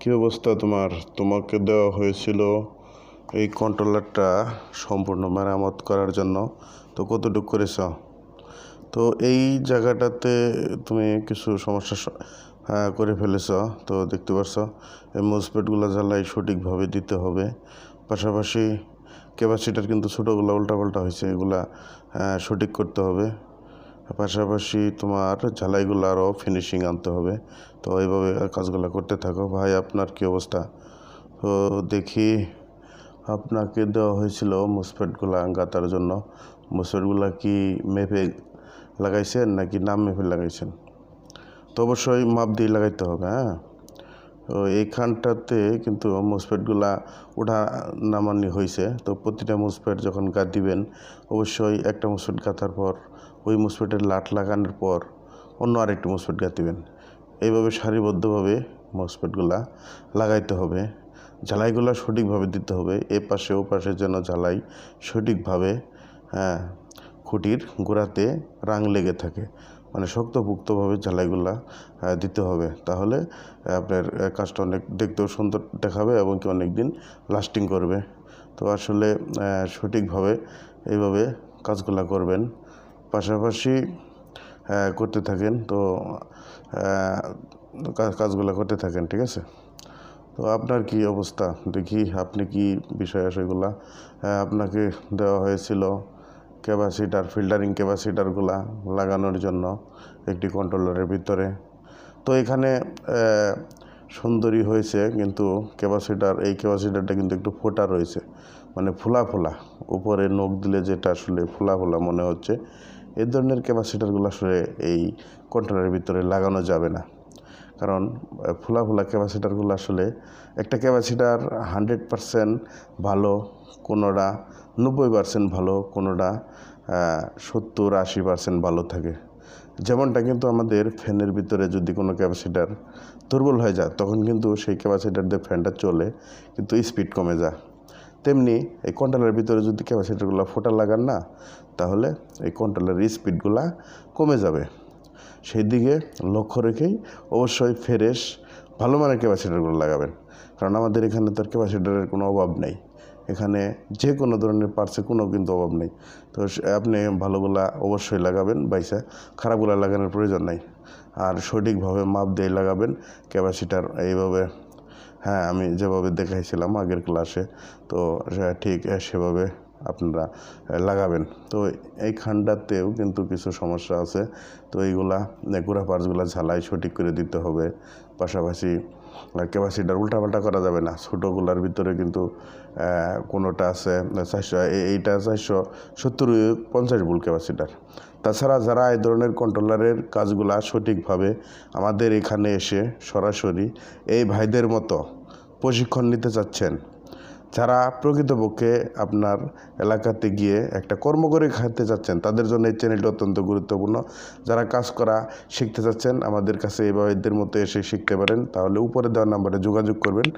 কী অবস্থা তোমার? তোমাকে দেওয়া হয়েছিল এই কন্ট্রোলারটা সম্পূর্ণ মেরামত করার জন্য, তো কতটুকু করেছ? তো এই জায়গাটাতে তুমি কিছু সমস্যা করে ফেলেছ। তো দেখতে পাচ্ছ এই মোসপেটগুলো জ্বালাই সঠিকভাবে দিতে হবে। পাশাপাশি ক্যাপাসিটার কিন্তু ছোটোগুলো উল্টাপাল্টা হয়েছে, এগুলা সঠিক করতে হবে। পাশাপাশি তোমার ঝালাইগুলো আরও ফিনিশিং আনতে হবে। তো এইভাবে কাজগুলো করতে থাকো। ভাই, আপনার কী অবস্থা? তো দেখি, আপনাকে দেওয়া হয়েছিল মোসপেটগুলো গাঁথার জন্য। মোসপেটগুলো কি মেপে লাগাইছেন নাকি নাম মেপে লাগাইছেন? তো অবশ্যই মাপ দিয়ে লাগাইতে হবে। হ্যাঁ, তো এইখানটাতে কিন্তু মোসপেটগুলা ওঠা নামানি হয়েছে। তো প্রতিটা মোসপেট যখন গাঁথ দিবেন, অবশ্যই একটা মোসপেট গাঁথার পর ওই মোসপেটের লাট লাগানোর পর অন্য আরেকটি মোসপেট গাঁথিবেন। এইভাবে সারিবদ্ধভাবে মোসপেটগুলা লাগাইতে হবে। ঝালাইগুলো সঠিকভাবে দিতে হবে। এ পাশে ও পাশে যেন ঝালাই সঠিকভাবে খুঁটির গোড়াতে রাং লেগে থাকে, মানে শক্তপোক্তভাবে ঝালাইগুলা দিতে হবে। তাহলে আপনার কাজটা অনেক দেখতেও সুন্দর দেখাবে এবং কি অনেক দিন লাস্টিং করবে। তো আসলে সঠিকভাবে এইভাবে কাজগুলা করবেন। পাশাপাশি করতে থাকেন। তো কাজগুলো করতে থাকেন, ঠিক আছে? তো আপনার কি অবস্থা দেখি, আপনি কি বিষয় আশয়গুলা আপনাকে দেওয়া হয়েছিল ক্যাপাসিটার, ফিল্টারিং ক্যাপাসিটারগুলা লাগানোর জন্য একটি কন্ট্রোলারের ভিতরে। তো এখানে সুন্দরই হয়েছে, কিন্তু এই ক্যাপাসিটারটা কিন্তু একটু ফোটা রয়েছে, মানে ফোলা ফোলা, উপরে নখ দিলে যেটা আসলে ফোলা ফোলা মনে হচ্ছে। এই ধরনের ক্যাপাসিটারগুলো আসলে এই কন্ট্রোলারের ভিতরে লাগানো যাবে না। কারণ ফোলা ফোলা ক্যাপাসিটারগুলো আসলে, একটা ক্যাপাসিটার 100% ভালো, কোনোটা 90% ভালো, কোনোটা 70-80% ভালো থাকে। যেমনটা কিন্তু আমাদের ফ্যানের ভিতরে যদি কোনো ক্যাপাসিটার দুর্বল হয়ে যায়, তখন কিন্তু সেই ক্যাপাসিটার দিয়ে ফ্যানটা চলে, কিন্তু স্পিড কমে যায়। তেমনি এই কন্ট্রোলারের ভিতরে যদি ক্যাপাসিটারগুলো ফোটা লাগান না, তাহলে এই কন্ট্রোলারের স্পিডগুলা কমে যাবে। সেই দিকে লক্ষ্য রেখেই অবশ্যই ফ্রেশ ভালো মানের ক্যাপাসিটারগুলো লাগাবেন। কারণ আমাদের এখানে তো ক্যাপাসিটারের কোনো অভাব নেই, এখানে যে কোনো ধরনের পার্টসে কোনো কিন্তু অভাব নেই। তো আপনি ভালোগুলা অবশ্যই লাগাবেন, বাইসা খারাপগুলা লাগানোর প্রয়োজন নাই। আর সঠিকভাবে মাপ দিয়ে লাগাবেন ক্যাপাসিটার, এইভাবে। হ্যাঁ, আমি যেভাবে দেখাইছিলাম আগের ক্লাসে, তো ঠিক সেভাবে আপনারা লাগাবেন। তো এইখানটাতেও কিন্তু কিছু সমস্যা আছে। তো এইগুলা গোড়া পার্টসগুলো ঝালাই সঠিক করে দিতে হবে। পাশাপাশি ক্যাপাসিটার উল্টাপাল্টা করা যাবে না। ছোটোগুলার ভিতরে কিন্তু কোনোটা আছে 400, এইটা 470-50 ভোল্ট ক্যাপাসিটার। তাছাড়া যারা এই ধরনের কন্ট্রোলারের কাজগুলা সঠিকভাবে আমাদের এখানে এসে সরাসরি এই ভাইদের মতো প্রশিক্ষণ নিতে চাচ্ছেন, যারা প্রকৃতপক্ষে আপনার এলাকাতে গিয়ে একটা কর্ম করে খাইতে চাচ্ছেন, তাদের জন্য এই চ্যানেলটি অত্যন্ত গুরুত্বপূর্ণ। যারা কাজ করা শিখতে চাচ্ছেন, আমাদের কাছে এই ভাইদের মতো এসে শিখতে পারেন। তাহলে উপরে দেওয়া নাম্বারে যোগাযোগ করবেন।